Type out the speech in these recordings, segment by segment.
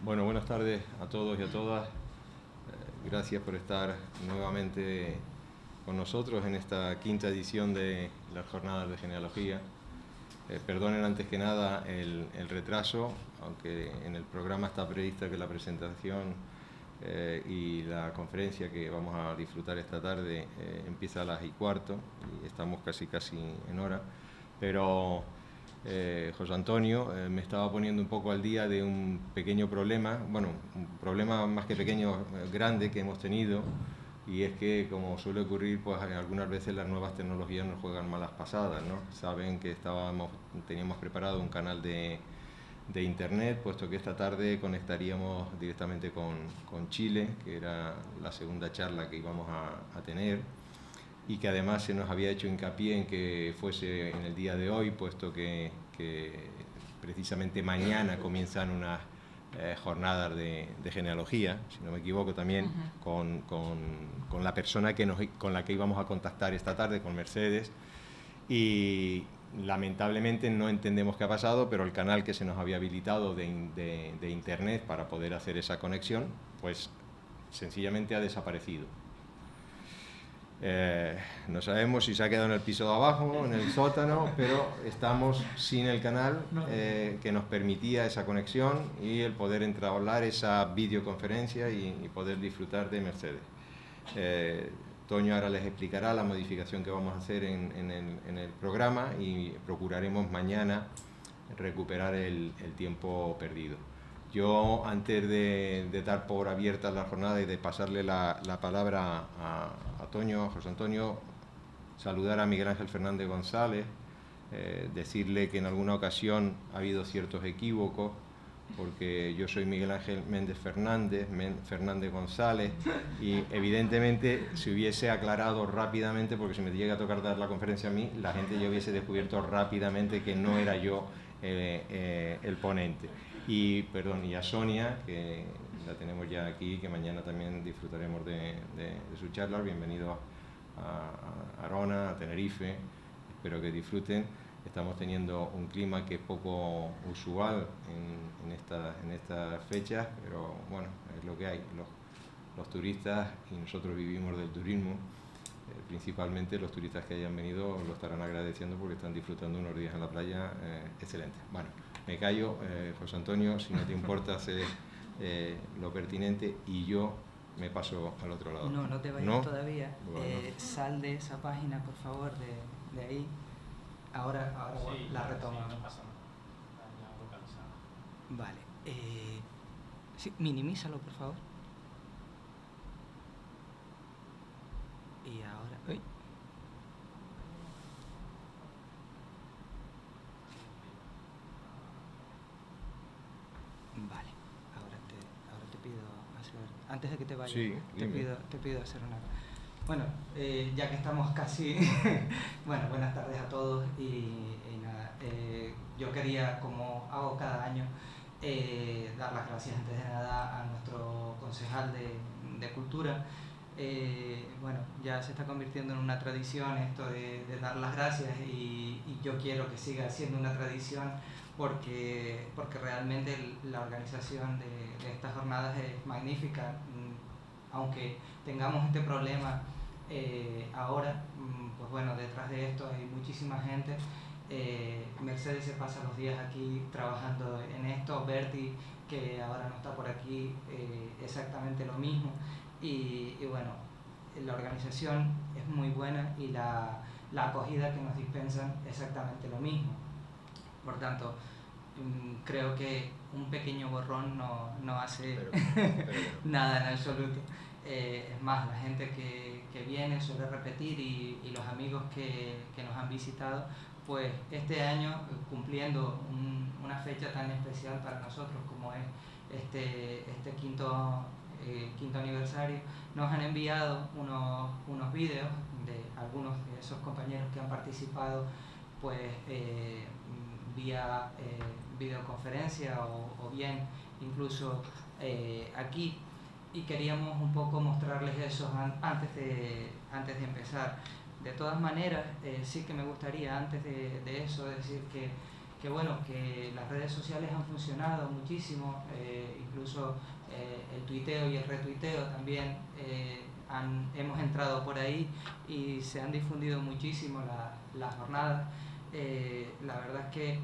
Bueno, buenas tardes a todos y a todas. Gracias por estar nuevamente con nosotros en esta quinta edición de las Jornadas de Genealogía. Perdonen antes que nada el retraso, aunque en el programa está prevista que la presentación y la conferencia que vamos a disfrutar esta tarde empieza a las 1:15 y estamos casi en hora, pero José Antonio me estaba poniendo un poco al día de un pequeño problema, bueno, un problema más que pequeño, grande que hemos tenido, y es que, como suele ocurrir, pues algunas veces las nuevas tecnologías nos juegan malas pasadas, ¿no? Saben que teníamos preparado un canal de internet, puesto que esta tarde conectaríamos directamente con Chile, que era la segunda charla que íbamos a tener, y que además se nos había hecho hincapié en que fuese en el día de hoy, puesto que precisamente mañana comienzan unas jornadas de genealogía, si no me equivoco, también con la persona con la que íbamos a contactar esta tarde, con Mercedes, y lamentablemente no entendemos qué ha pasado, pero el canal que se nos había habilitado de internet para poder hacer esa conexión, pues sencillamente ha desaparecido. No sabemos si se ha quedado en el piso de abajo, en el sótano, pero estamos sin el canal que nos permitía esa conexión y el poder entablar esa videoconferencia y poder disfrutar de Mercedes. Toño ahora les explicará la modificación que vamos a hacer en el programa y procuraremos mañana recuperar el tiempo perdido. Yo, antes de dar por abierta la jornada y de pasarle la palabra a Toño, a José Antonio, saludar a Miguel Ángel Fernández González, decirle que en alguna ocasión ha habido ciertos equívocos, porque yo soy Miguel Ángel Méndez Fernández González, y evidentemente se hubiese aclarado rápidamente, porque si me llega a tocar dar la conferencia a mí, la gente ya hubiese descubierto rápidamente que no era yo el ponente. Y a Sonia, que la tenemos ya aquí, que mañana también disfrutaremos de su charla. Bienvenido a Arona, a Tenerife, espero que disfruten. Estamos teniendo un clima que es poco usual en estas fechas, pero bueno, es lo que hay. Los turistas, y nosotros vivimos del turismo, principalmente los turistas que hayan venido lo estarán agradeciendo porque están disfrutando unos días en la playa excelentes. Bueno, me callo, José Antonio, si no te importa hacer lo pertinente, y yo me paso al otro lado. No te vayas todavía. Bueno. Sal de esa página, por favor, de ahí. Ahora sí, la retomamos. No pasa nada. Vale. Sí, minimízalo, por favor. Y ahora... ¡Uy! Vale. Ahora te pido hacer... Antes de que te vayas, sí, te pido hacer una... Bueno, ya que estamos casi... Bueno, buenas tardes a todos y nada, yo quería, como hago cada año, dar las gracias antes de nada a nuestro concejal de Cultura. Bueno, ya se está convirtiendo en una tradición esto de dar las gracias, y yo quiero que siga siendo una tradición porque realmente la organización de estas jornadas es magnífica. Aunque tengamos este problema ahora, pues bueno, detrás de esto hay muchísima gente. Mercedes se pasa los días aquí trabajando en esto, Berti, que ahora no está por aquí, exactamente lo mismo, y bueno, la organización es muy buena y la acogida que nos dispensan exactamente lo mismo. Por tanto, creo que un pequeño borrón no hace pero nada en absoluto. Es más, la gente que viene suele repetir y los amigos que nos han visitado, pues este año, cumpliendo una fecha tan especial para nosotros como es este quinto aniversario, nos han enviado unos vídeos de algunos de esos compañeros que han participado pues vía videoconferencia o bien incluso aquí, y queríamos un poco mostrarles eso antes de empezar. De todas maneras, sí que me gustaría antes de eso decir que bueno, que las redes sociales han funcionado muchísimo, incluso el tuiteo y el retuiteo también hemos entrado por ahí y se han difundido muchísimo las jornadas. La verdad es que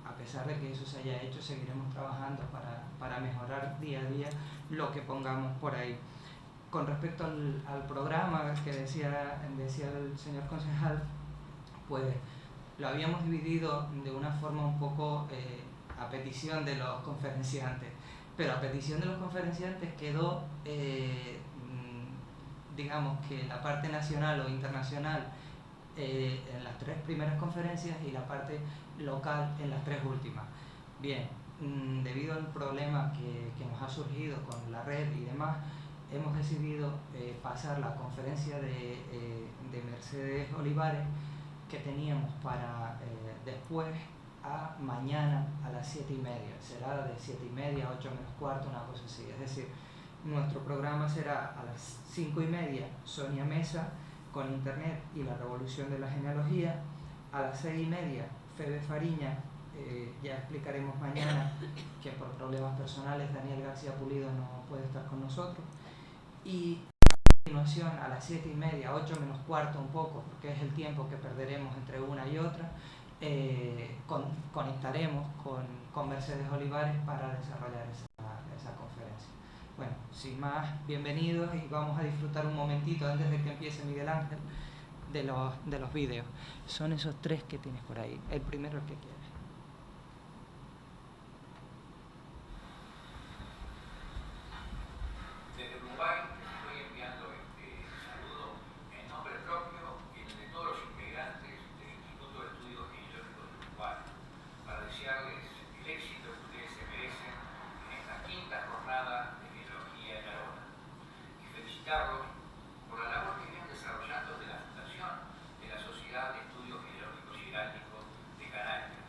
a pesar de que eso se haya hecho, seguiremos trabajando para mejorar día a día lo que pongamos por ahí. Con respecto al programa que decía el señor concejal, pues lo habíamos dividido de una forma un poco a petición de los conferenciantes, pero a petición de los conferenciantes quedó, digamos que la parte nacional o internacional en las 3 primeras conferencias y la parte local en las 3 últimas. Bien, debido al problema que nos ha surgido con la red y demás, hemos decidido pasar la conferencia de Mercedes Olivares que teníamos para después a mañana a las 7:30. Será de 7:30 a 8 menos cuarto, una cosa así. Es decir, nuestro programa será a las 5:30 Sonia Mesa con Internet y la revolución de la genealogía. A las 6:30 Febe Fariña, ya explicaremos mañana que por problemas personales Daniel García Pulido no puede estar con nosotros. Y a continuación a las 7:30, 8 menos cuarto un poco, porque es el tiempo que perderemos entre una y otra, conectaremos con Mercedes Olivares para desarrollar esa conferencia. Bueno, sin más, bienvenidos y vamos a disfrutar un momentito antes de que empiece Miguel Ángel de los vídeos. Son esos 3 que tienes por ahí, el primero el que quieres. Por la labor que vienen desarrollando de la Fundación de la Sociedad de Estudios Genealógicos y Heráldicos de Canarias.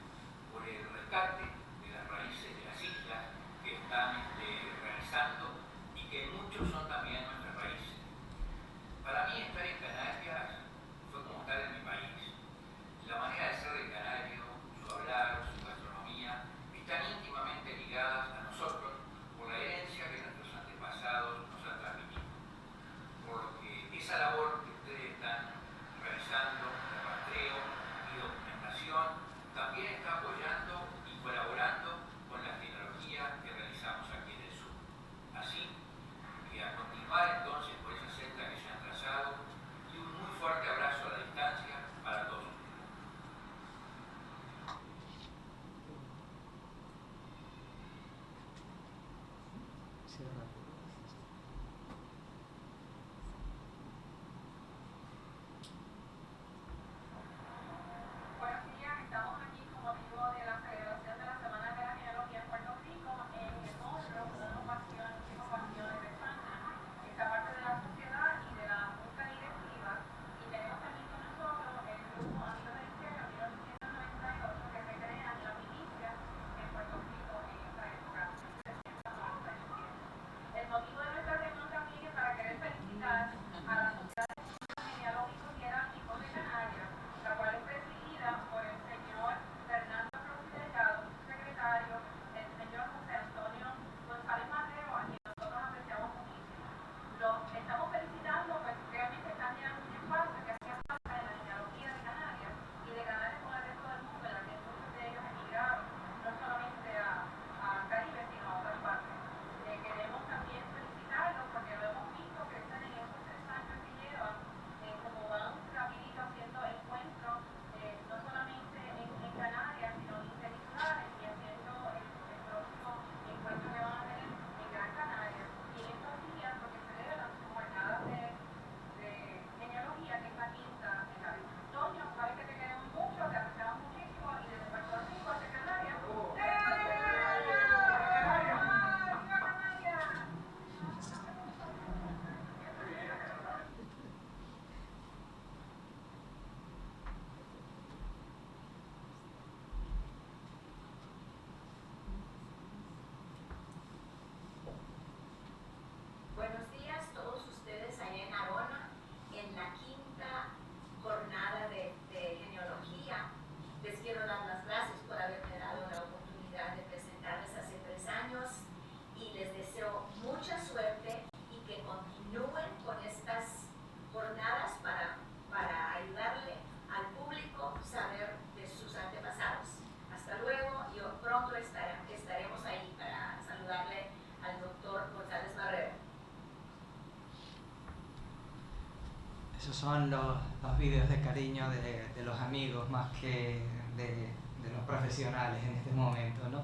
esos son los vídeos de cariño de los amigos más que de los profesionales en este momento, ¿no?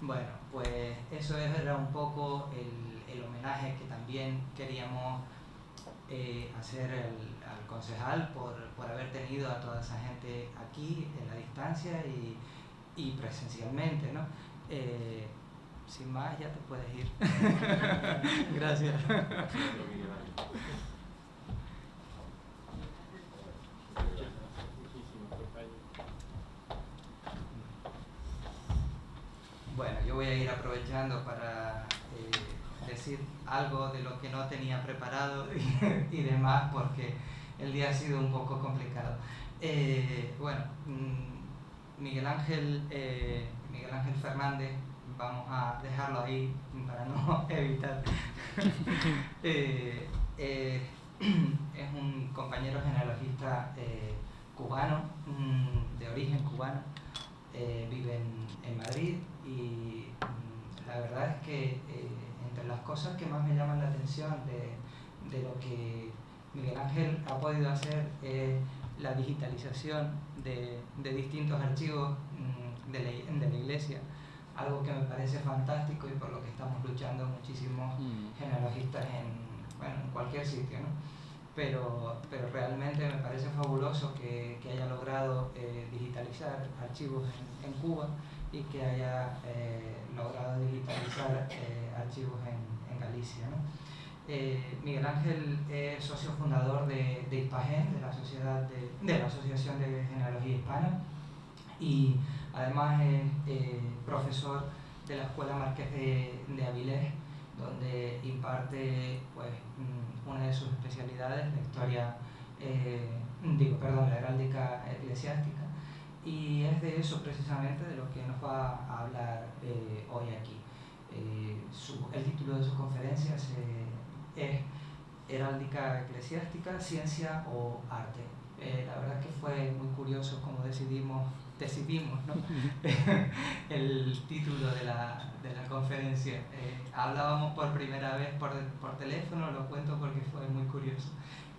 Bueno, pues eso era un poco el homenaje que también queríamos hacer al concejal por haber tenido a toda esa gente aquí en la distancia y presencialmente, ¿no? Sin más, ya te puedes ir. Gracias. Bueno, yo voy a ir aprovechando para decir algo de lo que no tenía preparado y demás, porque el día ha sido un poco complicado. Bueno, Miguel Ángel Fernández, vamos a dejarlo ahí para no evitar. Es un compañero genealogista cubano, de origen cubano, vive en Madrid y la verdad es que entre las cosas que más me llaman la atención de lo que Miguel Ángel ha podido hacer es la digitalización de distintos archivos de la Iglesia, algo que me parece fantástico y por lo que estamos luchando muchísimos genealogistas en cualquier sitio, ¿no? Pero realmente me parece fabuloso que haya logrado digitalizar archivos en Cuba y que haya logrado digitalizar archivos en Galicia, ¿no? Miguel Ángel es socio fundador de ISPAGEN, de la Asociación de Genealogía Hispana, y además es profesor de la Escuela Marqués de Avilés, donde imparte pues, una de sus especialidades, la heráldica eclesiástica, y es de eso precisamente de lo que nos va a hablar hoy aquí. El título de su conferencia es Heráldica eclesiástica, ciencia o arte. La verdad que fue muy curioso cómo decidimos, ¿no? El título de la conferencia. Hablábamos por primera vez por teléfono, lo cuento porque fue muy curioso,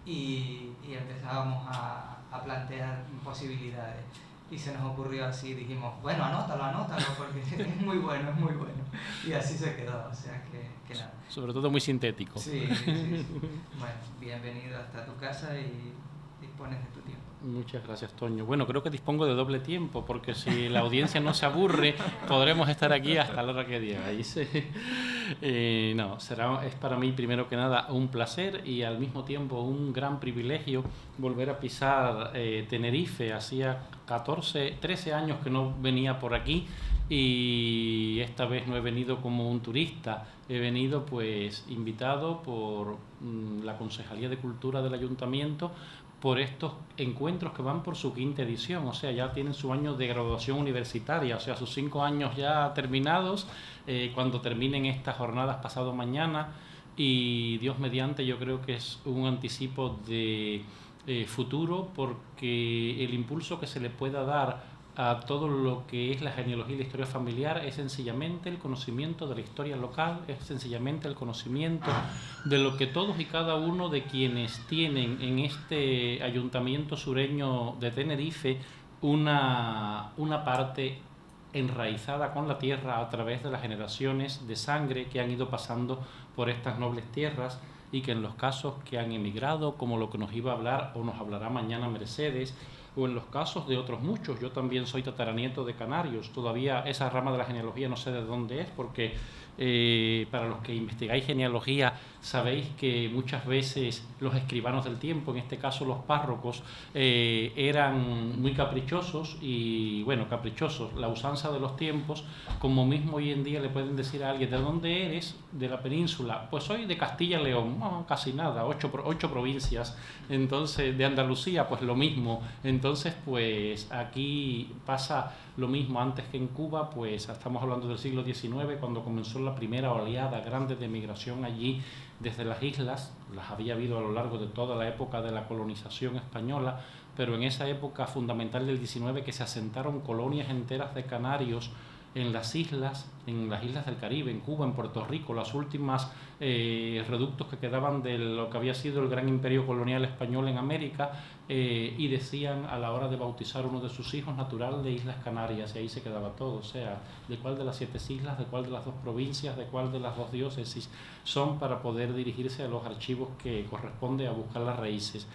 y empezábamos a plantear posibilidades. Y se nos ocurrió así, dijimos, bueno, anótalo, porque es muy bueno. Y así se quedó, o sea que nada. Sobre todo muy sintético. Sí. Bueno, bienvenido hasta tu casa y dispones de tu tiempo. Muchas gracias, Toño. Bueno, creo que dispongo de doble tiempo, porque si la audiencia no se aburre, podremos estar aquí hasta la hora que diga. Es para mí, primero que nada, un placer y al mismo tiempo un gran privilegio volver a pisar Tenerife. Hacía 13 años que no venía por aquí y esta vez no he venido como un turista, he venido pues invitado por la Concejalía de Cultura del Ayuntamiento por estos encuentros que van por su 5ª edición, o sea, ya tienen su año de graduación universitaria, o sea, sus 5 años ya terminados, cuando terminen estas jornadas pasado mañana, y Dios mediante yo creo que es un anticipo de futuro, porque el impulso que se le pueda dar a todo lo que es la genealogía y la historia familiar es sencillamente el conocimiento de la historia local, es sencillamente el conocimiento de lo que todos y cada uno de quienes tienen en este ayuntamiento sureño de Tenerife una parte enraizada con la tierra a través de las generaciones de sangre que han ido pasando por estas nobles tierras, y que en los casos que han emigrado, como lo que nos iba a hablar o nos hablará mañana Mercedes, o en los casos de otros muchos. Yo también soy tataranieto de canarios, todavía esa rama de la genealogía no sé de dónde es, porque para los que investigáis genealogía sabéis que muchas veces los escribanos del tiempo, en este caso los párrocos, eran muy caprichosos, y bueno, caprichosos, la usanza de los tiempos, como mismo hoy en día le pueden decir a alguien, ¿de dónde eres? De la península. Pues soy de Castilla y León. No, casi nada, 8 provincias. Entonces, de Andalucía, pues lo mismo. Entonces, pues aquí pasa lo mismo. Antes que en Cuba, pues estamos hablando del siglo XIX, cuando comenzó la primera oleada grande de migración allí desde las islas. Las había habido a lo largo de toda la época de la colonización española, pero en esa época fundamental del XIX, que se asentaron colonias enteras de canarios en las islas del Caribe, en Cuba, en Puerto Rico, las últimas reductos que quedaban de lo que había sido el gran imperio colonial español en América, y decían a la hora de bautizar uno de sus hijos natural de Islas Canarias, y ahí se quedaba todo, o sea, de cuál de las 7 islas, de cuál de las 2 provincias, de cuál de las 2 diócesis son, para poder dirigirse a los archivos que corresponde a buscar las raíces.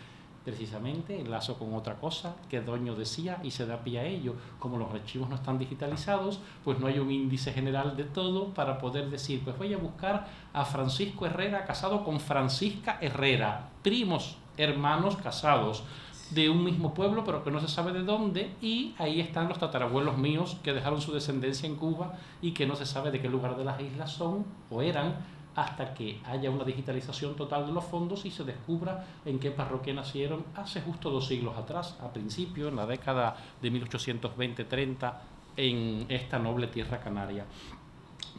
Precisamente enlazo con otra cosa que Doño decía, y se da pie a ello: como los archivos no están digitalizados, pues no hay un índice general de todo para poder decir, pues voy a buscar a Francisco Herrera casado con Francisca Herrera, primos hermanos casados de un mismo pueblo pero que no se sabe de dónde, y ahí están los tatarabuelos míos que dejaron su descendencia en Cuba y que no se sabe de qué lugar de las islas son o eran, hasta que haya una digitalización total de los fondos y se descubra en qué parroquia nacieron hace justo 2 siglos atrás, a principio, en la década de 1820-30, en esta noble tierra canaria.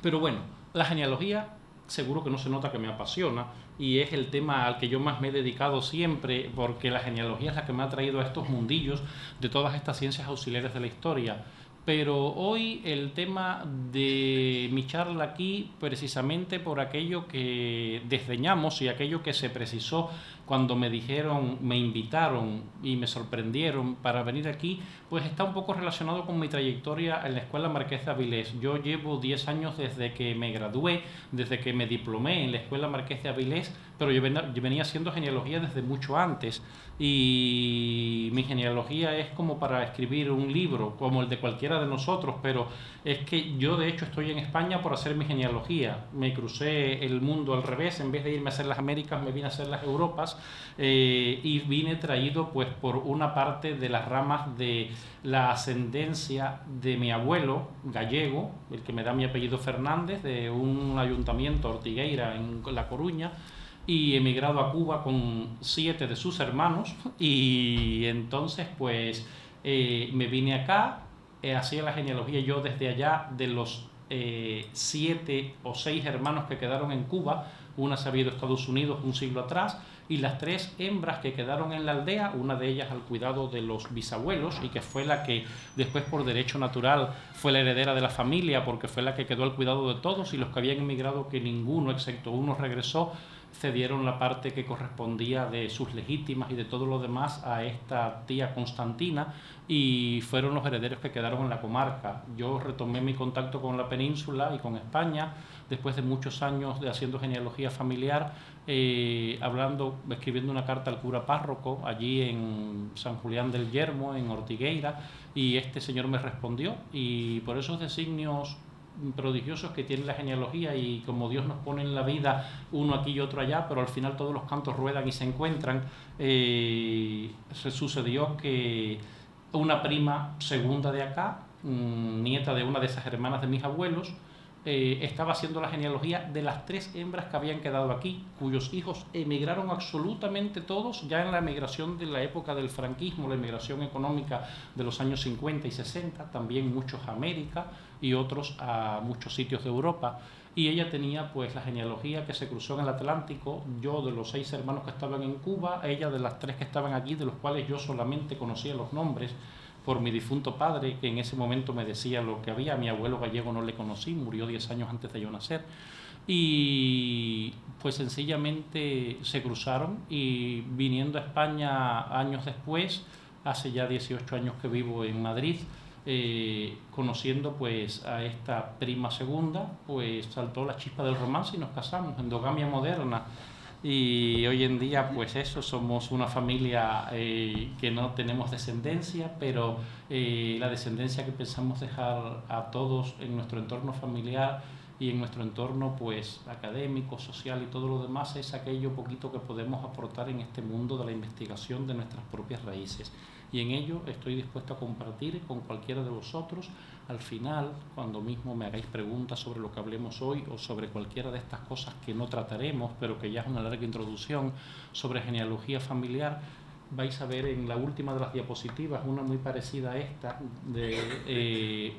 Pero bueno, la genealogía seguro que no se nota que me apasiona, y es el tema al que yo más me he dedicado siempre, porque la genealogía es la que me ha traído a estos mundillos de todas estas ciencias auxiliares de la historia. Pero hoy el tema de mi charla aquí, precisamente por aquello que desdeñamos y aquello que se precisó cuando me dijeron, me invitaron y me sorprendieron para venir aquí, pues está un poco relacionado con mi trayectoria en la Escuela Marqués de Avilés. Yo llevo 10 años desde que me gradué, desde que me diplomé en la Escuela Marqués de Avilés, pero yo venía haciendo genealogía desde mucho antes, y mi genealogía es como para escribir un libro, como el de cualquiera de nosotros, pero es que yo de hecho estoy en España por hacer mi genealogía. Me crucé el mundo al revés, en vez de irme a hacer las Américas me vine a hacer las Europas, y vine traído pues por una parte de las ramas de la ascendencia de mi abuelo gallego, el que me da mi apellido Fernández, de un ayuntamiento, Ortigueira, en La Coruña, y emigrado a Cuba con 7 de sus hermanos, y entonces pues me vine acá, hacía la genealogía yo desde allá de los 7 o 6 hermanos que quedaron en Cuba. Una se había ido a Estados Unidos un siglo atrás, y las 3 hembras que quedaron en la aldea, una de ellas al cuidado de los bisabuelos, y que fue la que después por derecho natural fue la heredera de la familia, porque fue la que quedó al cuidado de todos, y los que habían emigrado, que ninguno excepto uno regresó, cedieron la parte que correspondía de sus legítimas y de todo lo demás a esta tía Constantina, y fueron los herederos que quedaron en la comarca. Yo retomé mi contacto con la península y con España después de muchos años de haciendo genealogía familiar, escribiendo una carta al cura párroco allí en San Julián del Yermo, en Ortigueira, y este señor me respondió, y por esos designios prodigiosos que tiene la genealogía, y como Dios nos pone en la vida uno aquí y otro allá, pero al final todos los cantos ruedan y se encuentran, se sucedió que una prima segunda de acá, nieta de una de esas hermanas de mis abuelos, estaba haciendo la genealogía de las 3 hembras que habían quedado aquí, cuyos hijos emigraron absolutamente todos ya en la emigración de la época del franquismo, la emigración económica de los años 50 y 60, también muchos a América y otros a muchos sitios de Europa. Y ella tenía pues la genealogía que se cruzó en el Atlántico, yo de los 6 hermanos que estaban en Cuba, ella de las 3 que estaban allí, de los cuales yo solamente conocía los nombres por mi difunto padre, que en ese momento me decía lo que había. A mi abuelo gallego no le conocí, murió 10 años antes de yo nacer, y pues sencillamente se cruzaron, y viniendo a España años después, hace ya 18 años que vivo en Madrid, conociendo pues a esta prima segunda, pues saltó la chispa del romance y nos casamos, endogamia moderna. Y hoy en día pues eso, somos una familia que no tenemos descendencia, pero la descendencia que pensamos dejar a todos en nuestro entorno familiar y en nuestro entorno pues académico, social y todo lo demás, es aquello poquito que podemos aportar en este mundo de la investigación de nuestras propias raíces. Y en ello estoy dispuesto a compartir con cualquiera de vosotros. Al final, cuando mismo me hagáis preguntas sobre lo que hablemos hoy, o sobre cualquiera de estas cosas que no trataremos, pero que ya es una larga introducción sobre genealogía familiar, vais a ver en la última de las diapositivas, una muy parecida a esta, de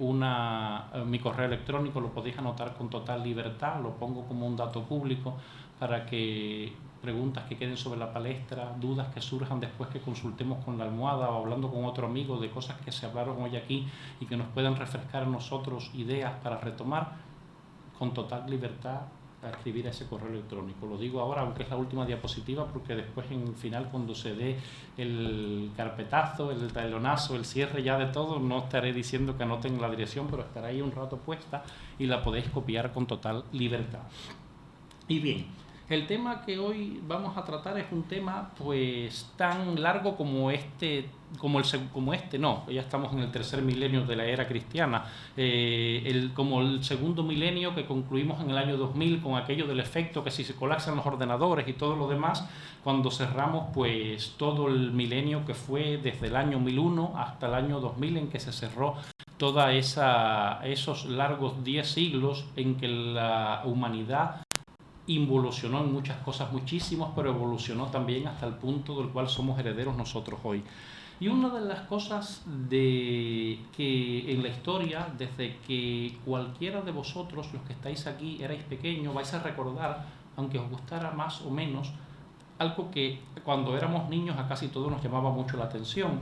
mi correo electrónico. Lo podéis anotar con total libertad, lo pongo como un dato público para que preguntas que queden sobre la palestra, dudas que surjan después que consultemos con la almohada o hablando con otro amigo de cosas que se hablaron hoy aquí y que nos puedan refrescar a nosotros ideas para retomar, con total libertad a escribir a ese correo electrónico. Lo digo ahora, aunque es la última diapositiva, porque después en el final, cuando se dé el carpetazo, el talonazo, el cierre ya de todo, no estaré diciendo que anoten la dirección, pero estará ahí un rato puesta y la podéis copiar con total libertad. Y bien, el tema que hoy vamos a tratar es un tema pues tan largo como ya estamos en el tercer milenio de la era cristiana, como el segundo milenio que concluimos en el año 2000 con aquello del efecto que si se colapsan los ordenadores y todo lo demás, cuando cerramos pues todo el milenio que fue desde el año 1001 hasta el año 2000 en que se cerró toda esos largos 10 siglos en que la humanidad involucionó en muchas cosas muchísimos, pero evolucionó también hasta el punto del cual somos herederos nosotros hoy. Y una de las cosas que en la historia, desde que cualquiera de vosotros, los que estáis aquí, erais pequeños, vais a recordar, aunque os gustara más o menos, algo que cuando éramos niños a casi todos nos llamaba mucho la atención,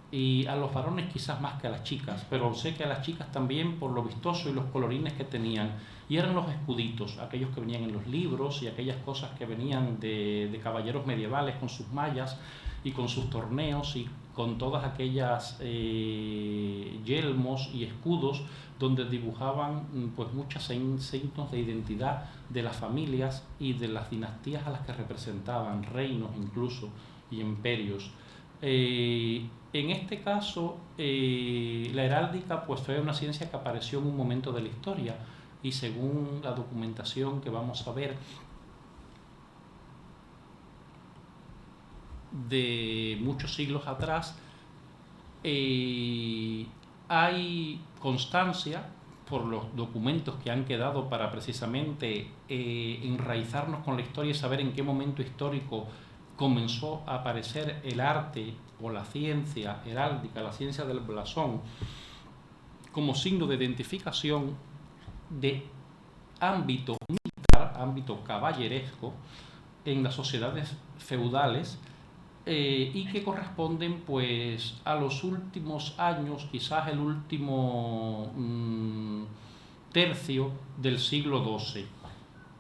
y a los varones quizás más que a las chicas, pero sé que a las chicas también por lo vistoso y los colorines que tenían, y eran los escuditos, aquellos que venían en los libros y aquellas cosas que venían de caballeros medievales con sus mallas y con sus torneos y con todas aquellas yelmos y escudos donde dibujaban pues muchos signos de identidad de las familias y de las dinastías a las que representaban, reinos incluso y imperios. En este caso, la heráldica pues fue una ciencia que apareció en un momento de la historia y según la documentación que vamos a ver de muchos siglos atrás, hay constancia por los documentos que han quedado para precisamente enraizarnos con la historia y saber en qué momento histórico comenzó a aparecer el arte o la ciencia heráldica, la ciencia del blasón, como signo de identificación de ámbito militar, ámbito caballeresco, en las sociedades feudales y que corresponden pues a los últimos años, quizás el último tercio del siglo XII.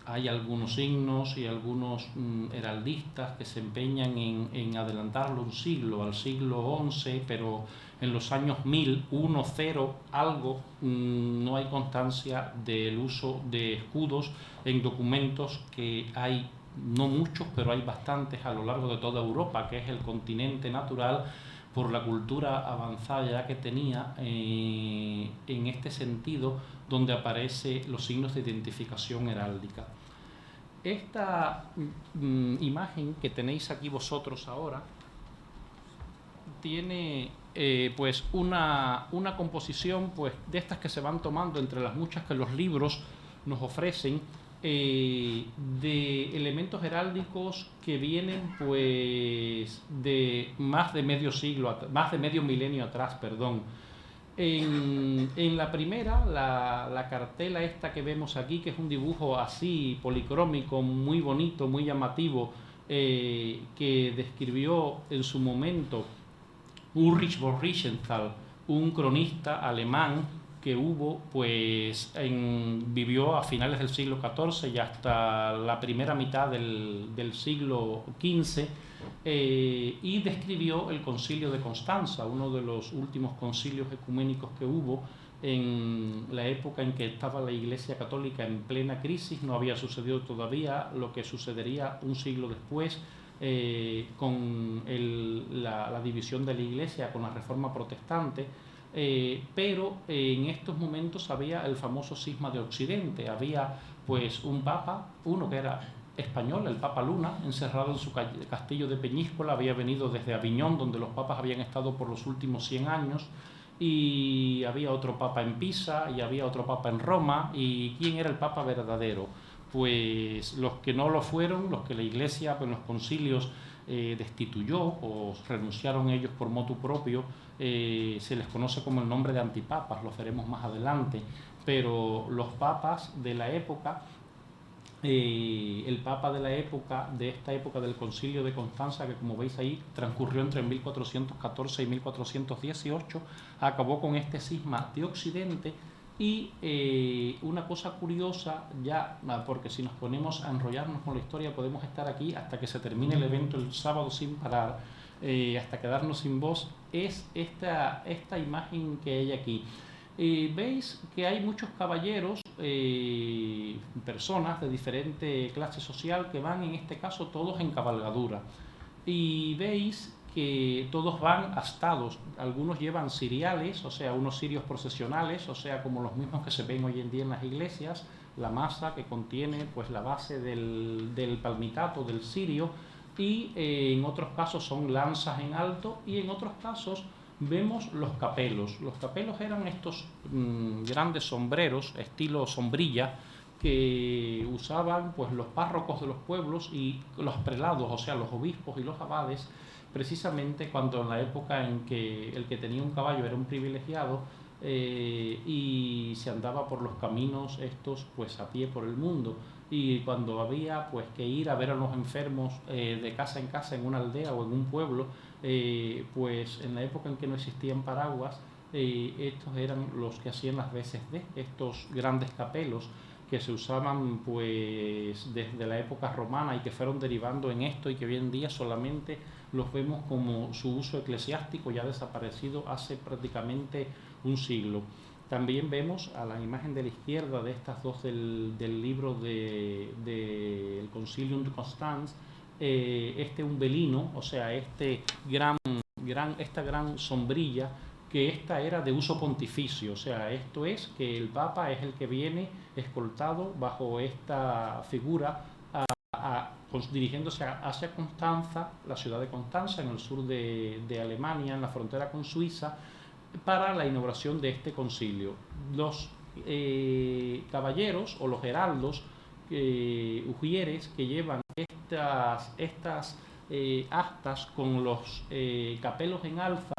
Hay algunos signos y algunos heraldistas que se empeñan en adelantarlo un siglo, al siglo XI, pero en los años 1000, 0, algo, no hay constancia del uso de escudos en documentos que hay, no muchos, pero hay bastantes a lo largo de toda Europa, que es el continente natural por la cultura avanzada ya que tenía en este sentido, donde aparecen los signos de identificación heráldica. Esta imagen que tenéis aquí vosotros ahora tiene pues una composición pues de estas que se van tomando entre las muchas que los libros nos ofrecen de elementos heráldicos que vienen pues de más de medio milenio atrás, perdón. En la primera, la cartela esta que vemos aquí, que es un dibujo así policrómico, muy bonito, muy llamativo, que describió en su momento Ulrich von Riefenstahl, un cronista alemán que hubo, pues vivió a finales del siglo XIV y hasta la primera mitad del siglo XV, y describió el concilio de Constanza, uno de los últimos concilios ecuménicos que hubo en la época en que estaba la Iglesia Católica en plena crisis. No había sucedido todavía lo que sucedería un siglo después con la división de la Iglesia, con la Reforma Protestante. Pero en estos momentos había el famoso cisma de Occidente, había pues un papa, uno que era español, el Papa Luna, encerrado en su castillo de Peñíscola, había venido desde Aviñón, donde los papas habían estado por los últimos 100 años, y había otro papa en Pisa, y había otro papa en Roma, y ¿quién era el papa verdadero? Pues los que no lo fueron, los que la Iglesia en los concilios destituyó o renunciaron ellos por motu propio, se les conoce como el nombre de antipapas, lo veremos más adelante, pero los papas de la época el Papa de esta época del Concilio de Constanza, que como veis ahí transcurrió entre 1414 y 1418, acabó con este cisma de Occidente. Y una cosa curiosa, ya, porque si nos ponemos a enrollarnos con la historia podemos estar aquí hasta que se termine el evento el sábado sin parar, hasta quedarnos sin voz, es esta imagen que hay aquí. Veis que hay muchos caballeros, personas de diferente clase social, que van en este caso todos en cabalgadura. Y veis que todos van astados, algunos llevan ciriales, o sea, unos cirios procesionales, o sea, como los mismos que se ven hoy en día en las iglesias, la masa que contiene pues la base del palmitato, del cirio, y en otros casos son lanzas en alto, y en otros casos vemos los capelos. Los capelos eran estos grandes sombreros, estilo sombrilla, que usaban pues los párrocos de los pueblos y los prelados, o sea, los obispos y los abades, precisamente cuando en la época en que el que tenía un caballo era un privilegiado, y se andaba por los caminos estos pues a pie por el mundo, y cuando había pues que ir a ver a los enfermos de casa en casa en una aldea o en un pueblo, pues en la época en que no existían paraguas, estos eran los que hacían las veces de estos grandes capelos que se usaban pues desde la época romana y que fueron derivando en esto, y que hoy en día solamente los vemos como su uso eclesiástico, ya desaparecido hace prácticamente un siglo. También vemos a la imagen de la izquierda de estas dos del libro del Concilium de Constance, este umbelino, o sea, esta gran sombrilla, que esta era de uso pontificio, o sea, esto es que el Papa es el que viene escoltado bajo esta figura dirigiéndose hacia Constanza, la ciudad de Constanza, en el sur de Alemania, en la frontera con Suiza, para la inauguración de este concilio. Los caballeros o los heraldos, ujieres, que llevan estas astas con los capelos en alza,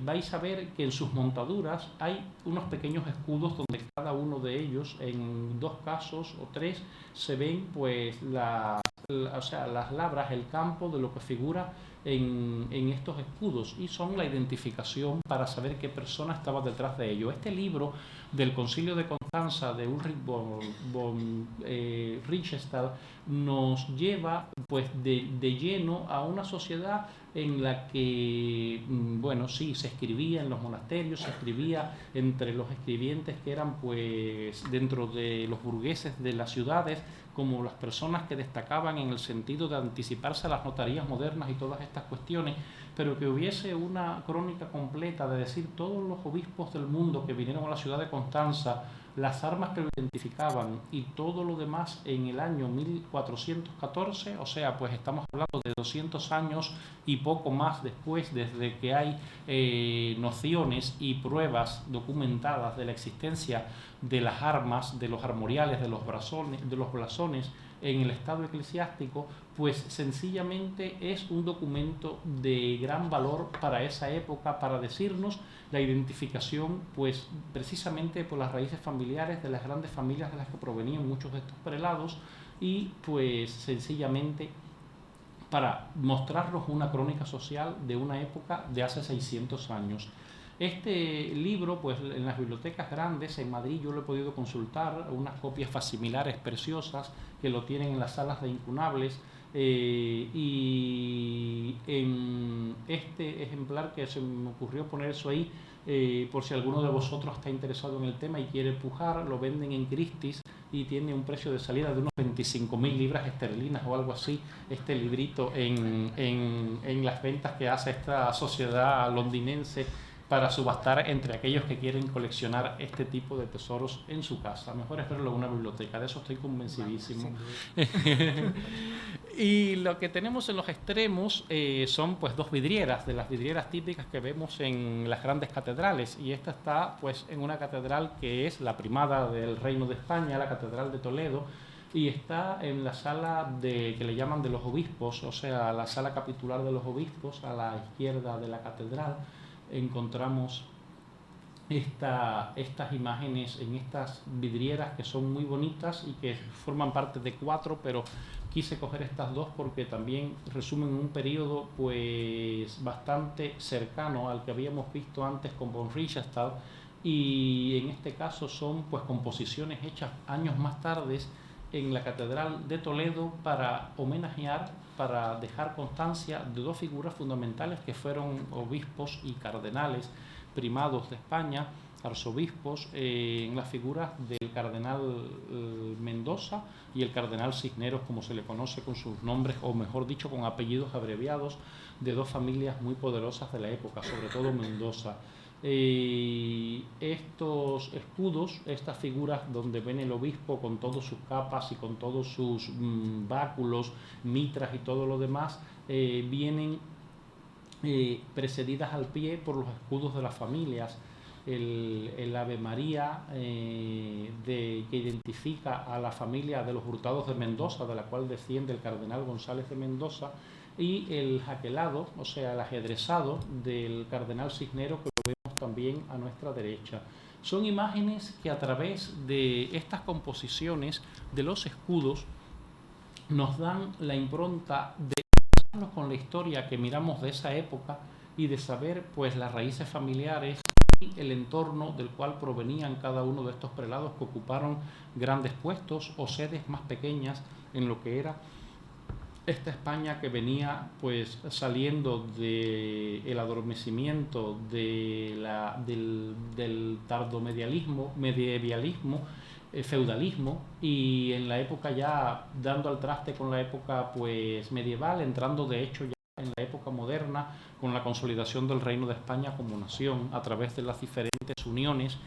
vais a ver que en sus montaduras hay unos pequeños escudos donde cada uno de ellos, en 2 casos o 3, se ven pues o sea, las labras, el campo de lo que figura en estos escudos, y son la identificación para saber qué persona estaba detrás de ello. Este libro del Concilio de Constanza de Ulrich von Riefenstahl nos lleva pues de lleno a una sociedad en la que, bueno, sí, se escribía en los monasterios, se escribía entre los escribientes que eran pues dentro de los burgueses de las ciudades, como las personas que destacaban en el sentido de anticiparse a las notarías modernas y todas estas cuestiones, pero que hubiese una crónica completa de decir todos los obispos del mundo que vinieron a la ciudad de Constanza, las armas que lo identificaban y todo lo demás en el año 1414, o sea, pues estamos hablando de 200 años y poco más después, desde que hay nociones y pruebas documentadas de la existencia de las armas, de los armoriales, de los blasones en el estado eclesiástico, pues sencillamente es un documento de gran valor para esa época, para decirnos la identificación, pues precisamente por las raíces familiares de las grandes familias de las que provenían muchos de estos prelados, y pues sencillamente para mostrarnos una crónica social de una época de hace 600 años. Este libro, pues en las bibliotecas grandes en Madrid yo lo he podido consultar, unas copias facsimilares preciosas que lo tienen en las salas de incunables, y en este ejemplar que se me ocurrió poner eso ahí, por si alguno de vosotros está interesado en el tema y quiere pujar, lo venden en Christie's y tiene un precio de salida de unos 25.000 libras esterlinas o algo así, este librito en las ventas que hace esta sociedad londinense para subastar entre aquellos que quieren coleccionar este tipo de tesoros en su casa. Mejor es verlo en una biblioteca, de eso estoy convencidísimo. Y lo que tenemos en los extremos son pues 2 vidrieras, de las vidrieras típicas que vemos en las grandes catedrales, y esta está pues en una catedral que es la primada del Reino de España, la Catedral de Toledo, y está en la sala que le llaman de los obispos, o sea, la sala capitular de los obispos. A la izquierda de la catedral encontramos estas imágenes en estas vidrieras que son muy bonitas y que forman parte de 4, pero quise coger estas 2 porque también resumen un periodo pues bastante cercano al que habíamos visto antes con von Richthofen, y en este caso son pues composiciones hechas años más tarde en la Catedral de Toledo para homenajear, para dejar constancia de 2 figuras fundamentales que fueron obispos y cardenales primados de España, arzobispos, en las figuras del cardenal Mendoza y el cardenal Cisneros, como se le conoce con sus nombres, o mejor dicho, con apellidos abreviados, de 2 familias muy poderosas de la época, sobre todo Mendoza. Estos escudos, estas figuras donde ven el obispo con todas sus capas y con todos sus báculos, mitras y todo lo demás, vienen precedidas al pie por los escudos de las familias. El Ave María que identifica a la familia de los Hurtados de Mendoza, de la cual desciende el cardenal González de Mendoza, y el jaquelado, o sea, el ajedrezado del cardenal Cisneros, que lo vemos también a nuestra derecha. Son imágenes que a través de estas composiciones de los escudos nos dan la impronta de con la historia que miramos de esa época y de saber pues las raíces familiares y el entorno del cual provenían cada uno de estos prelados que ocuparon grandes puestos o sedes más pequeñas en lo que era esta España que venía pues saliendo del adormecimiento del tardomedievalismo, feudalismo, y en la época ya dando al traste con la época pues medieval, entrando de hecho ya en la época moderna con la consolidación del Reino de España como nación a través de las diferentes uniones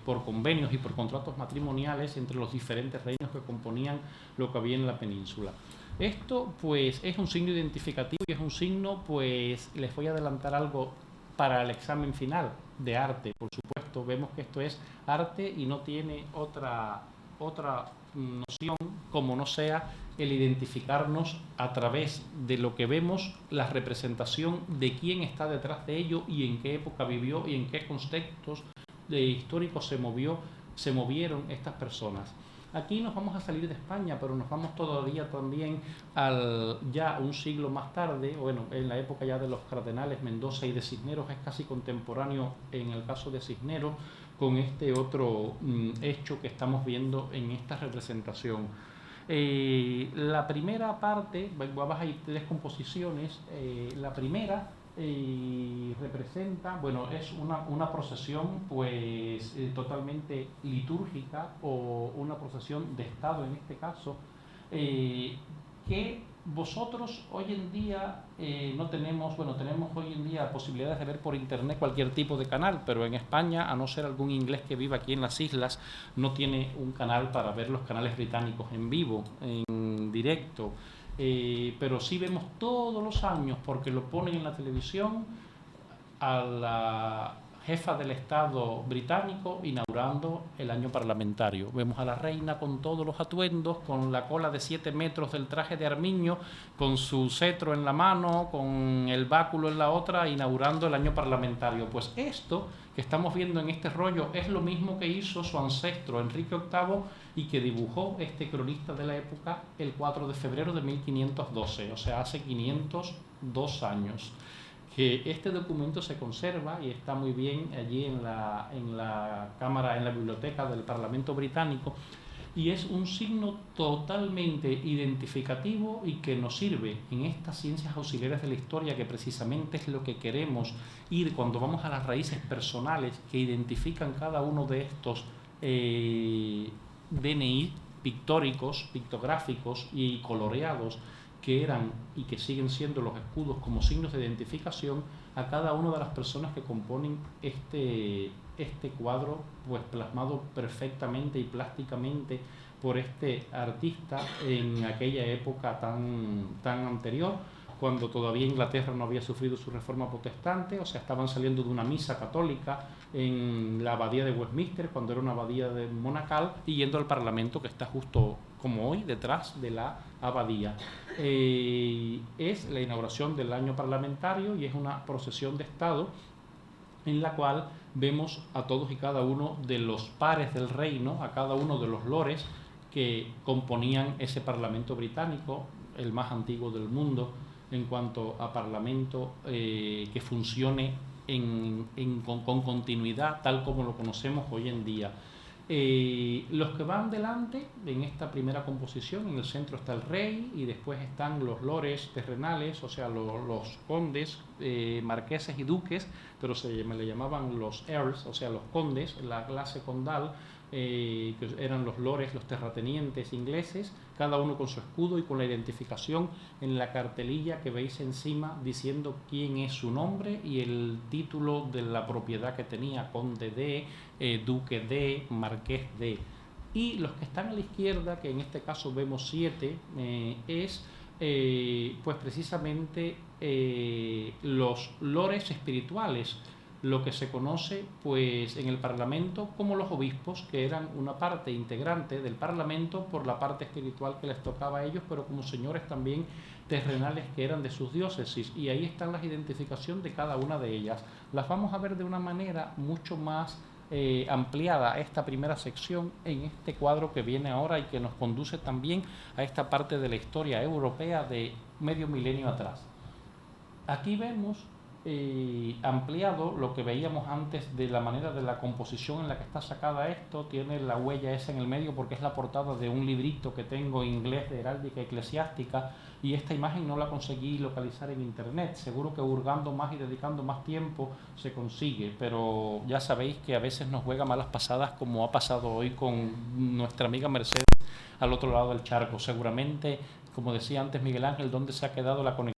por convenios y por contratos matrimoniales entre los diferentes reinos que componían lo que había en la península. Esto pues es un signo identificativo y es un signo, pues les voy a adelantar algo para el examen final de arte, por supuesto. Vemos que esto es arte y no tiene otra noción como no sea el identificarnos a través de lo que vemos, la representación de quién está detrás de ello y en qué época vivió y en qué contextos históricos se movieron estas personas. Aquí nos vamos a salir de España, pero nos vamos todavía también ya un siglo más tarde, bueno, en la época ya de los cardenales Mendoza y de Cisneros, es casi contemporáneo en el caso de Cisneros, con este otro hecho que estamos viendo en esta representación. La primera parte, vamos a ir 3 composiciones, la primera representa, bueno, es una procesión pues totalmente litúrgica o una procesión de Estado en este caso, que vosotros hoy en día no tenemos, bueno, tenemos hoy en día posibilidades de ver por internet cualquier tipo de canal, pero en España, a no ser algún inglés que viva aquí en las islas, no tiene un canal para ver los canales británicos en vivo, en directo. Pero sí vemos todos los años, porque lo ponen en la televisión, a la jefa del Estado británico inaugurando el año parlamentario. Vemos a la reina con todos los atuendos, con la cola de 7 metros del traje de armiño, con su cetro en la mano, con el báculo en la otra, inaugurando el año parlamentario. Pues esto que estamos viendo en este rollo es lo mismo que hizo su ancestro Enrique VIII y que dibujó este cronista de la época el 4 de febrero de 1512, o sea, hace 502 años. Que este documento se conserva y está muy bien allí en la cámara, en la biblioteca del Parlamento británico, y es un signo totalmente identificativo y que nos sirve en estas ciencias auxiliares de la historia, que precisamente es lo que queremos ir cuando vamos a las raíces personales que identifican cada uno de estos DNI pictóricos, pictográficos y coloreados que eran y que siguen siendo los escudos como signos de identificación a cada una de las personas que componen este cuadro, pues plasmado perfectamente y plásticamente por este artista en aquella época tan anterior, cuando todavía Inglaterra no había sufrido su reforma protestante, o sea, estaban saliendo de una misa católica en la abadía de Westminster, cuando era una abadía monacal, y yendo al Parlamento, que está justo como hoy detrás de la abadía. Es la inauguración del año parlamentario y es una procesión de Estado en la cual vemos a todos y cada uno de los pares del reino, a cada uno de los lores que componían ese Parlamento británico, el más antiguo del mundo en cuanto a parlamento que funcione con continuidad tal como lo conocemos hoy en día. Los que van delante en esta primera composición, en el centro está el rey y después están los lores terrenales, o sea, los condes, marqueses y duques, pero le llamaban los earls, o sea, los condes, la clase condal, que eran los lores, los terratenientes ingleses, cada uno con su escudo y con la identificación en la cartelilla que veis encima diciendo quién es su nombre y el título de la propiedad que tenía, conde de, duque de, marqués de. Y los que están a la izquierda, que en este caso vemos 7, es pues precisamente los lores espirituales, lo que se conoce pues en el Parlamento como los obispos, que eran una parte integrante del Parlamento por la parte espiritual que les tocaba a ellos, pero como señores también terrenales que eran de sus diócesis, y ahí están las identificaciones de cada una de ellas. Las vamos a ver de una manera mucho más ampliada esta primera sección en este cuadro que viene ahora y que nos conduce también a esta parte de la historia europea de medio milenio atrás. Aquí vemos ampliado lo que veíamos antes de la manera de la composición en la que está sacada esto. Tiene la huella esa en el medio porque es la portada de un librito que tengo en inglés de heráldica eclesiástica, y esta imagen no la conseguí localizar en internet. Seguro que hurgando más y dedicando más tiempo se consigue, pero ya sabéis que a veces nos juega malas pasadas, como ha pasado hoy con nuestra amiga Mercedes al otro lado del charco. Seguramente, como decía antes Miguel Ángel, ¿dónde se ha quedado la conexión?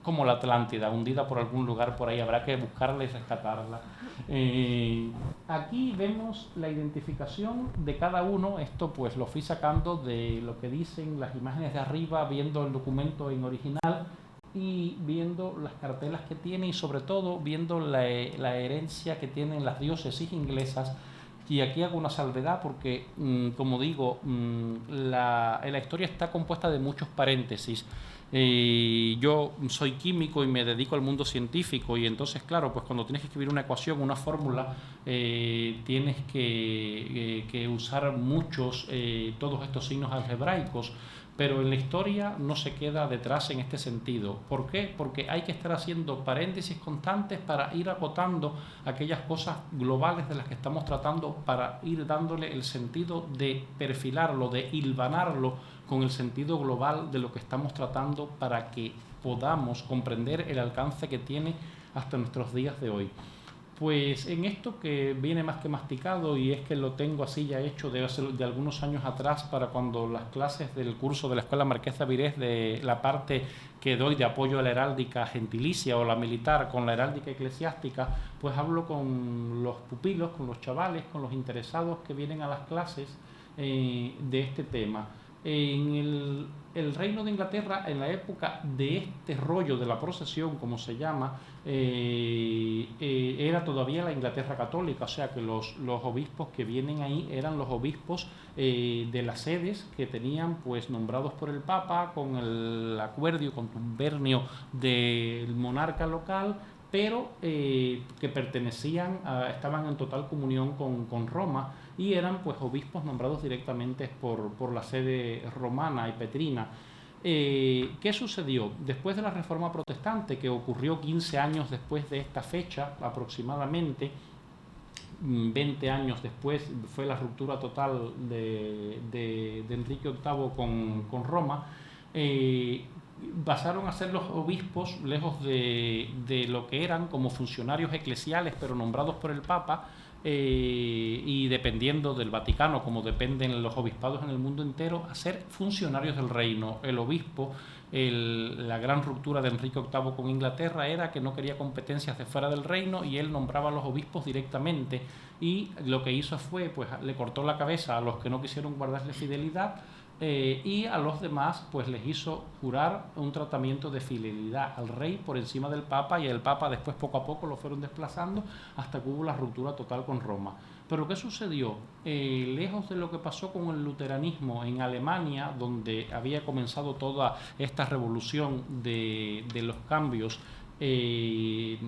Como la Atlántida, hundida por algún lugar por ahí, habrá que buscarla y rescatarla. Aquí vemos la identificación de cada uno. Esto pues lo fui sacando de lo que dicen las imágenes de arriba, viendo el documento en original y viendo las cartelas que tiene, y sobre todo viendo la herencia que tienen las diócesis inglesas. Y aquí hago una salvedad porque, como digo, la historia está compuesta de muchos paréntesis. Yo soy químico y me dedico al mundo científico, y entonces, claro, pues cuando tienes que escribir una ecuación, una fórmula, tienes que usar todos estos signos algebraicos, pero en la historia no se queda detrás en este sentido. ¿Por qué? Porque hay que estar haciendo paréntesis constantes para ir acotando aquellas cosas globales de las que estamos tratando, para ir dándole el sentido de perfilarlo, de hilvanarlo con el sentido global de lo que estamos tratando, para que podamos comprender el alcance que tiene hasta nuestros días de hoy. Pues en esto que viene más que masticado, y es que lo tengo así ya hecho de algunos años atrás, para cuando las clases del curso de la Escuela Marquesa Virés, de la parte que doy de apoyo a la heráldica gentilicia o la militar con la heráldica eclesiástica, pues hablo con los pupilos, con los chavales, con los interesados que vienen a las clases de este tema. En el Reino de Inglaterra, en la época de este rollo de la procesión, como se llama, era todavía la Inglaterra católica, o sea que los obispos que vienen ahí eran los obispos de las sedes que tenían pues nombrados por el Papa, con el acuerdo, contubernio del monarca local, pero que estaban en total comunión con Roma, y eran pues obispos nombrados directamente por la sede romana y petrina. ¿Qué sucedió? Después de la Reforma Protestante, que ocurrió 15 años después de esta fecha aproximadamente, 20 años después fue la ruptura total de Enrique VIII con Roma, pasaron a ser los obispos, lejos de lo que eran como funcionarios eclesiales, pero nombrados por el Papa, y dependiendo del Vaticano, como dependen los obispados en el mundo entero, a ser funcionarios del reino. El obispo, la gran ruptura de Enrique VIII con Inglaterra era que no quería competencias de fuera del reino, y él nombraba a los obispos directamente, y lo que hizo fue, pues le cortó la cabeza a los que no quisieron guardarle fidelidad, y a los demás pues les hizo jurar un tratamiento de fidelidad al rey por encima del Papa, y el Papa después poco a poco lo fueron desplazando hasta que hubo la ruptura total con Roma. Pero ¿qué sucedió? Lejos de lo que pasó con el luteranismo en Alemania, donde había comenzado toda esta revolución de los cambios que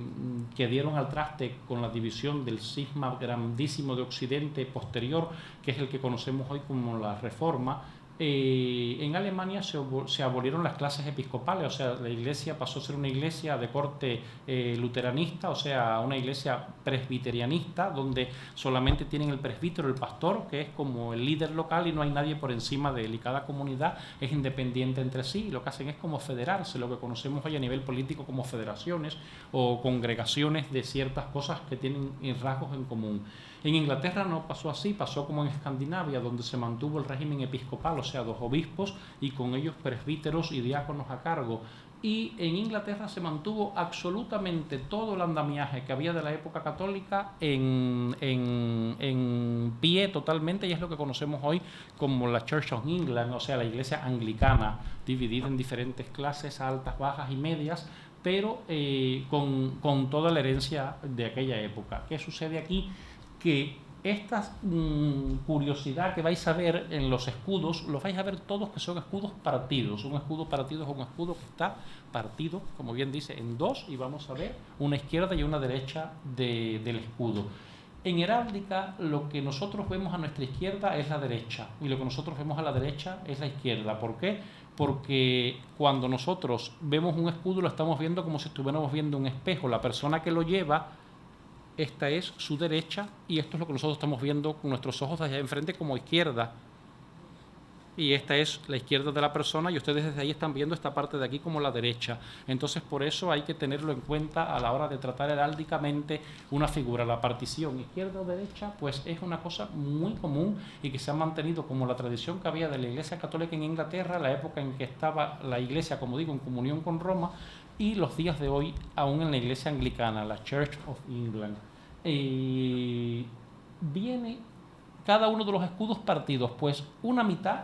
dieron al traste con la división del cisma grandísimo de Occidente posterior, que es el que conocemos hoy como la Reforma. En Alemania se abolieron las clases episcopales, o sea, la iglesia pasó a ser una iglesia de corte luteranista, o sea, una iglesia presbiterianista, donde solamente tienen el presbítero, el pastor, que es como el líder local y no hay nadie por encima de él, y cada comunidad es independiente entre sí, y lo que hacen es como federarse, lo que conocemos hoy a nivel político como federaciones o congregaciones de ciertas cosas que tienen rasgos en común. En Inglaterra no pasó así, pasó como en Escandinavia, donde se mantuvo el régimen episcopal, o sea, 2 obispos y con ellos presbíteros y diáconos a cargo. Y en Inglaterra se mantuvo absolutamente todo el andamiaje que había de la época católica en pie totalmente, y es lo que conocemos hoy como la Church of England, o sea, la iglesia anglicana, dividida en diferentes clases, altas, bajas y medias, pero con toda la herencia de aquella época. ¿Qué sucede aquí? Que esta curiosidad que vais a ver en los escudos, los vais a ver todos que son escudos partidos. Un escudo partido es un escudo que está partido, como bien dice, en 2, y vamos a ver una izquierda y una derecha del escudo. En heráldica, lo que nosotros vemos a nuestra izquierda es la derecha, y lo que nosotros vemos a la derecha es la izquierda. ¿Por qué? Porque cuando nosotros vemos un escudo lo estamos viendo como si estuviéramos viendo un espejo. La persona que lo lleva, esta es su derecha, y esto es lo que nosotros estamos viendo con nuestros ojos de allá enfrente como izquierda. Y esta es la izquierda de la persona, y ustedes desde ahí están viendo esta parte de aquí como la derecha. Entonces, por eso hay que tenerlo en cuenta a la hora de tratar heráldicamente una figura. La partición izquierda o derecha, pues es una cosa muy común y que se ha mantenido como la tradición que había de la Iglesia Católica en Inglaterra, la época en que estaba la Iglesia, como digo, en comunión con Roma, y los días de hoy aún en la Iglesia Anglicana, la Church of England. Viene cada uno de los escudos partidos, pues una mitad,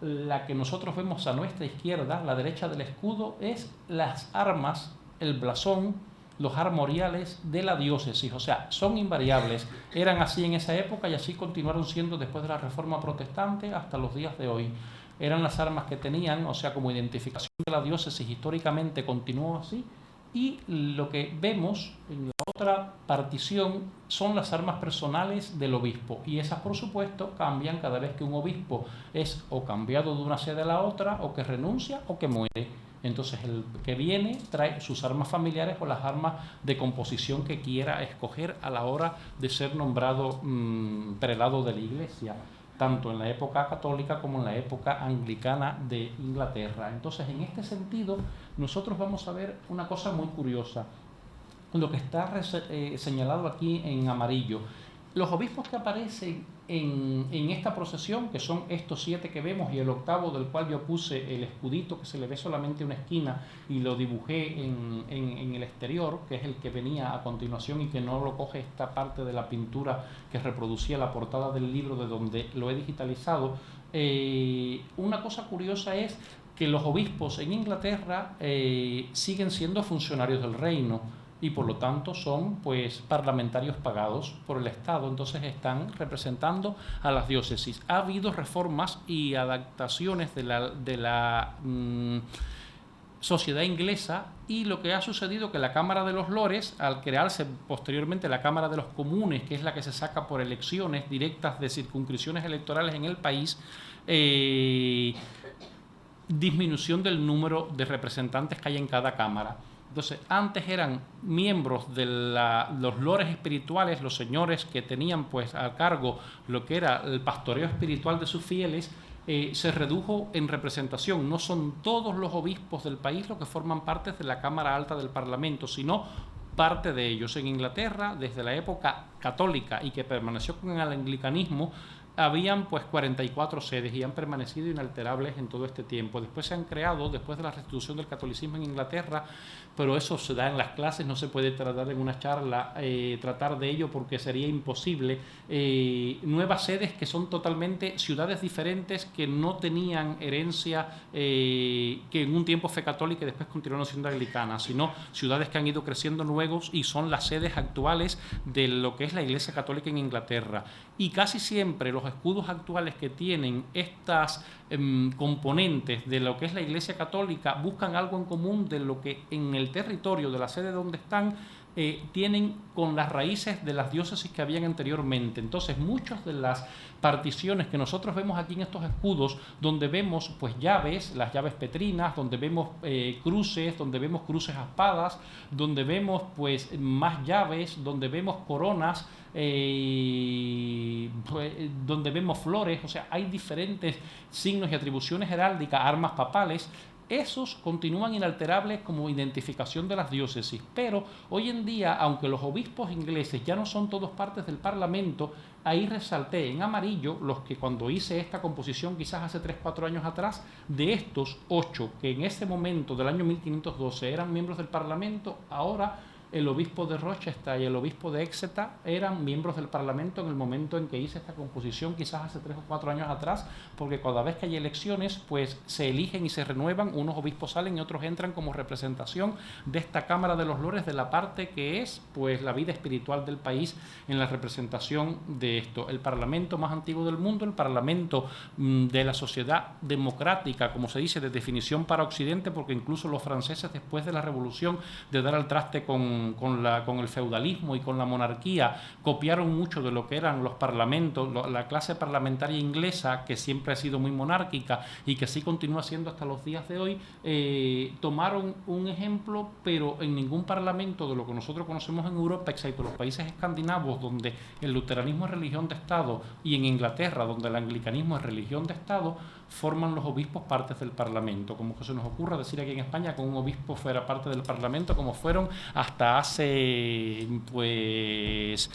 la que nosotros vemos a nuestra izquierda, la derecha del escudo, es las armas, el blasón, los armoriales de la diócesis, o sea, son invariables, eran así en esa época y así continuaron siendo después de la Reforma Protestante hasta los días de hoy. Eran las armas que tenían, o sea, como identificación de la diócesis históricamente continuó así. Y lo que vemos en la otra partición son las armas personales del obispo. Y esas, por supuesto, cambian cada vez que un obispo es o cambiado de una sede a la otra, o que renuncia, o que muere. Entonces, el que viene trae sus armas familiares o las armas de composición que quiera escoger a la hora de ser nombrado prelado de la Iglesia, tanto en la época católica como en la época anglicana de Inglaterra. Entonces, en este sentido, nosotros vamos a ver una cosa muy curiosa, lo que está señalado aquí en amarillo. Los obispos que aparecen en esta procesión, que son estos 7 que vemos y el octavo del cual yo puse el escudito que se le ve solamente una esquina y lo dibujé en el exterior, que es el que venía a continuación y que no lo coge esta parte de la pintura que reproducía la portada del libro de donde lo he digitalizado. Una cosa curiosa es que los obispos en Inglaterra siguen siendo funcionarios del reino, y por lo tanto son pues parlamentarios pagados por el Estado, entonces están representando a las diócesis. Ha habido reformas y adaptaciones de la sociedad inglesa, y lo que ha sucedido que la Cámara de los Lores, al crearse posteriormente la Cámara de los Comunes, que es la que se saca por elecciones directas de circunscripciones electorales en el país, disminución del número de representantes que hay en cada cámara. Entonces, antes eran miembros de los lores espirituales, los señores que tenían pues a cargo lo que era el pastoreo espiritual de sus fieles, se redujo en representación. No son todos los obispos del país los que forman parte de la Cámara Alta del Parlamento, sino parte de ellos. En Inglaterra, desde la época católica y que permaneció con el anglicanismo, habían pues 44 sedes y han permanecido inalterables en todo este tiempo. Después se han creado, después de la restitución del catolicismo en Inglaterra, pero eso se da en las clases, no se puede tratar en una charla, tratar de ello porque sería imposible. Nuevas sedes que son totalmente ciudades diferentes que no tenían herencia, que en un tiempo fue católica y después continuaron siendo anglicanas, sino ciudades que han ido creciendo nuevos y son las sedes actuales de lo que es la Iglesia Católica en Inglaterra. Y casi siempre los escudos actuales que tienen estas componentes de lo que es la Iglesia Católica buscan algo en común de lo que en el territorio de la sede donde están tienen con las raíces de las diócesis que habían anteriormente. Entonces, muchas de las particiones que nosotros vemos aquí en estos escudos, donde vemos pues llaves, las llaves petrinas, donde vemos cruces, donde vemos cruces a espadas, donde vemos pues más llaves, donde vemos coronas, donde vemos flores, o sea, hay diferentes signos y atribuciones heráldicas, armas papales. Esos continúan inalterables como identificación de las diócesis, pero hoy en día, aunque los obispos ingleses ya no son todos partes del Parlamento, ahí resalté en amarillo los que cuando hice esta composición, quizás hace 3-4 años atrás, de estos 8 que en ese momento del año 1512 eran miembros del Parlamento, ahora el obispo de Rochester y el obispo de Exeter eran miembros del Parlamento en el momento en que hice esta composición, quizás hace 3 o 4 años atrás, porque cada vez que hay elecciones, pues se eligen y se renuevan, unos obispos salen y otros entran como representación de esta Cámara de los Lores, de la parte que es pues la vida espiritual del país en la representación de esto. El Parlamento más antiguo del mundo, el Parlamento de la sociedad democrática, como se dice, de definición para Occidente, porque incluso los franceses, después de la Revolución, de dar al traste con el feudalismo y con la monarquía, copiaron mucho de lo que eran los parlamentos, la clase parlamentaria inglesa, que siempre ha sido muy monárquica y que así continúa siendo hasta los días de hoy, tomaron un ejemplo, pero en ningún parlamento de lo que nosotros conocemos en Europa, excepto los países escandinavos, donde el luteranismo es religión de Estado, y en Inglaterra, donde el anglicanismo es religión de Estado, forman los obispos partes del Parlamento, como que se nos ocurra decir aquí en España que un obispo fuera parte del Parlamento, como fueron hasta hace, pues,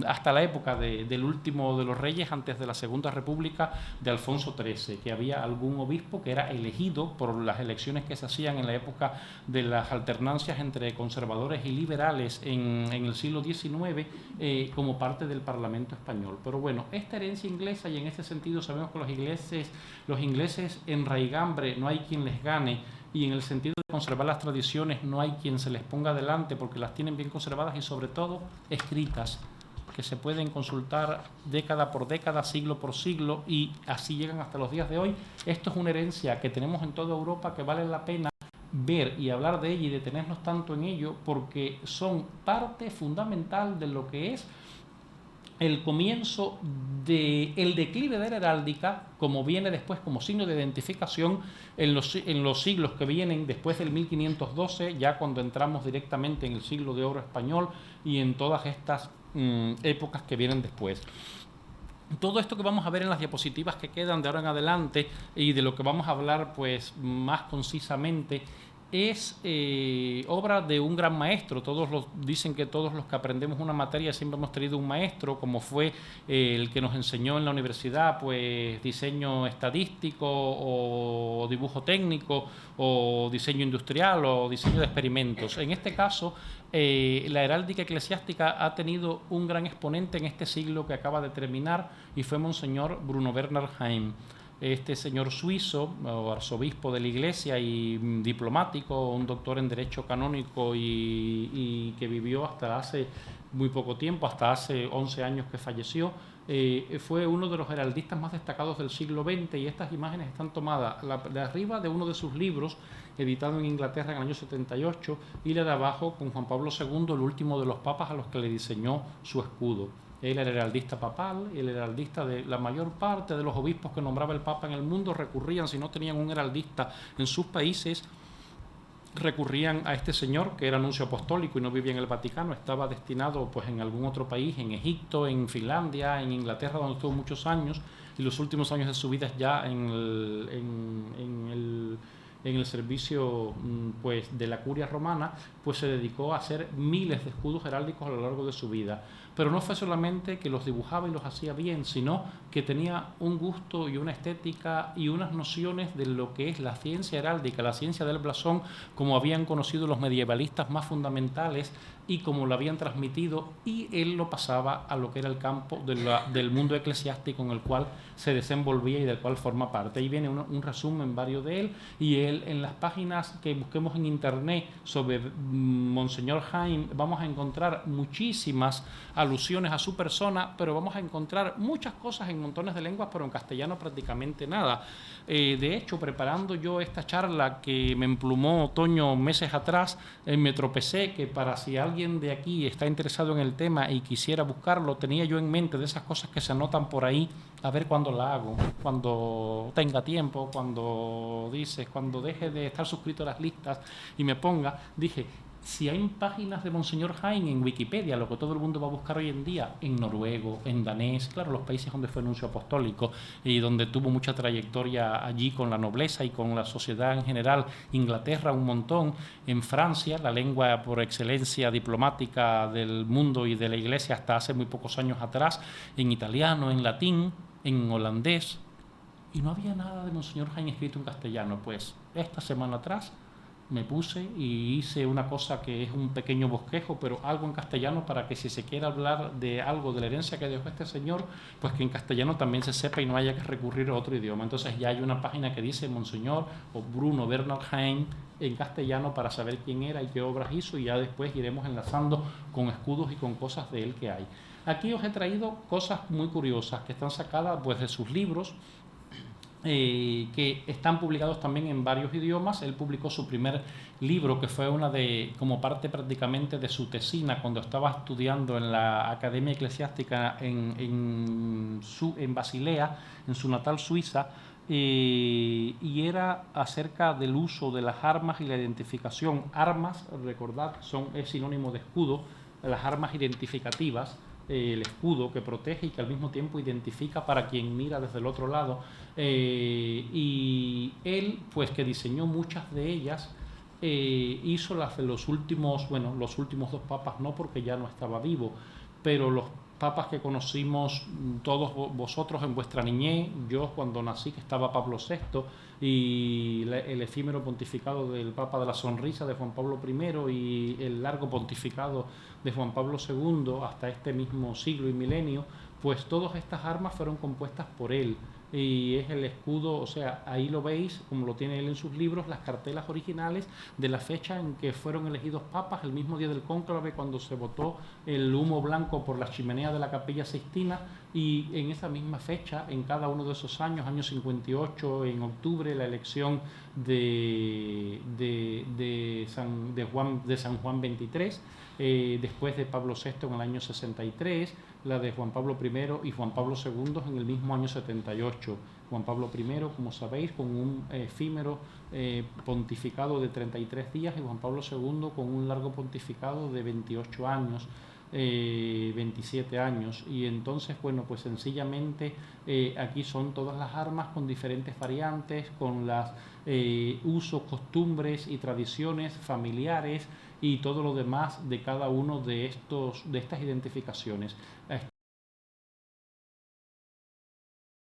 hasta la época del último de los reyes, antes de la Segunda República de Alfonso XIII, que había algún obispo que era elegido por las elecciones que se hacían en la época de las alternancias entre conservadores y liberales en el siglo XIX, como parte del Parlamento español. Pero bueno, esta herencia inglesa, y en este sentido sabemos que los ingleses en raigambre no hay quien les gane, y en el sentido de conservar las tradiciones no hay quien se les ponga delante, porque las tienen bien conservadas y sobre todo escritas, que se pueden consultar década por década, siglo por siglo, y así llegan hasta los días de hoy. Esto es una herencia que tenemos en toda Europa, que vale la pena ver y hablar de ella y detenernos tanto en ello, porque son parte fundamental de lo que es el comienzo del declive de la heráldica, como viene después como signo de identificación en los siglos que vienen después del 1512, ya cuando entramos directamente en el siglo de oro español y en todas estas épocas que vienen después. Todo esto que vamos a ver en las diapositivas que quedan de ahora en adelante y de lo que vamos a hablar pues más concisamente es obra de un gran maestro. Dicen que todos los que aprendemos una materia siempre hemos tenido un maestro, como fue el que nos enseñó en la universidad pues diseño estadístico o dibujo técnico o diseño industrial o diseño de experimentos. En este caso, la heráldica eclesiástica ha tenido un gran exponente en este siglo que acaba de terminar, y fue Monseñor Bruno Bernhard Heim. Este señor suizo, o arzobispo de la Iglesia y diplomático, un doctor en Derecho Canónico y que vivió hasta hace muy poco tiempo, hasta hace 11 años que falleció, fue uno de los heraldistas más destacados del siglo XX, y estas imágenes están tomadas de arriba de uno de sus libros, editado en Inglaterra en el año 78, y la de abajo con Juan Pablo II, el último de los papas a los que le diseñó su escudo. Él era el heraldista papal, el heraldista de la mayor parte de los obispos que nombraba el Papa en el mundo recurrían, si no tenían un heraldista en sus países, recurrían a este señor que era nuncio apostólico y no vivía en el Vaticano, estaba destinado pues en algún otro país, en Egipto, en Finlandia, en Inglaterra, donde estuvo muchos años, y los últimos años de su vida ya en el servicio pues de la curia romana, pues se dedicó a hacer miles de escudos heráldicos a lo largo de su vida. pero no fue solamente que los dibujaba y los hacía bien, sino que tenía un gusto y una estética y unas nociones de lo que es la ciencia heráldica, la ciencia del blasón, como habían conocido los medievalistas más fundamentales y como lo habían transmitido, y él lo pasaba a lo que era el campo del mundo eclesiástico en el cual se desenvolvía y del cual forma parte. Ahí viene un resumen varios de él, y él en las páginas que busquemos en internet sobre Monseñor Jaime vamos a encontrar muchísimas alusiones a su persona, pero vamos a encontrar muchas cosas en montones de lenguas, pero en castellano prácticamente nada. De hecho, preparando yo esta charla que me emplumó Toño meses atrás, me tropecé que para si alguien de aquí está interesado en el tema y quisiera buscarlo, tenía yo en mente de esas cosas que se anotan por ahí, a ver cuándo la hago, cuando tenga tiempo, cuando deje de estar suscrito a las listas y me ponga, dije, si hay páginas de Monseñor Jaime en Wikipedia, lo que todo el mundo va a buscar hoy en día, en noruego, en danés, claro, los países donde fue nuncio apostólico y donde tuvo mucha trayectoria allí con la nobleza y con la sociedad en general, Inglaterra un montón, en Francia, la lengua por excelencia diplomática del mundo y de la Iglesia hasta hace muy pocos años atrás, en italiano, en latín, en holandés, y no había nada de Monseñor Jaime escrito en castellano. Pues esta semana atrás me puse y hice una cosa que es un pequeño bosquejo, pero algo en castellano, para que si se quiere hablar de algo de la herencia que dejó este señor, pues que en castellano también se sepa y no haya que recurrir a otro idioma. Entonces ya hay una página que dice Monseñor o Bruno Bernard Jaime en castellano para saber quién era y qué obras hizo, y ya después iremos enlazando con escudos y con cosas de él que hay. Aquí os he traído cosas muy curiosas que están sacadas pues de sus libros, que están publicados también en varios idiomas. Él publicó su primer libro, que fue como parte prácticamente de su tesina cuando estaba estudiando en la Academia Eclesiástica en Basilea, en su natal Suiza, y era acerca del uso de las armas y la identificación. Armas, recordad, es sinónimo de escudo, las armas identificativas, el escudo que protege y que al mismo tiempo identifica para quien mira desde el otro lado, y él, pues que diseñó muchas de ellas, hizo las de los últimos dos papas, no porque ya no estaba vivo, pero los papas que conocimos todos vosotros en vuestra niñez, yo cuando nací que estaba Pablo VI, y el efímero pontificado del Papa de la Sonrisa de Juan Pablo I, y el largo pontificado de Juan Pablo II hasta este mismo siglo y milenio, pues todas estas armas fueron compuestas por él. Y es el escudo, o sea, ahí lo veis, como lo tiene él en sus libros, las cartelas originales de la fecha en que fueron elegidos papas, el mismo día del cónclave, cuando se botó el humo blanco por las chimeneas de la Capilla Sixtina, y en esa misma fecha, en cada uno de esos años, año 58, en octubre, la elección de San Juan XXIII, después de Pablo VI en el año 63, la de Juan Pablo I y Juan Pablo II en el mismo año 78. Juan Pablo I, como sabéis, con un efímero pontificado de 33 días, y Juan Pablo II con un largo pontificado de 28 años, 27 años. Y entonces, bueno, pues sencillamente aquí son todas las armas con diferentes variantes, con los usos, costumbres y tradiciones familiares y todo lo demás de cada uno de estas identificaciones.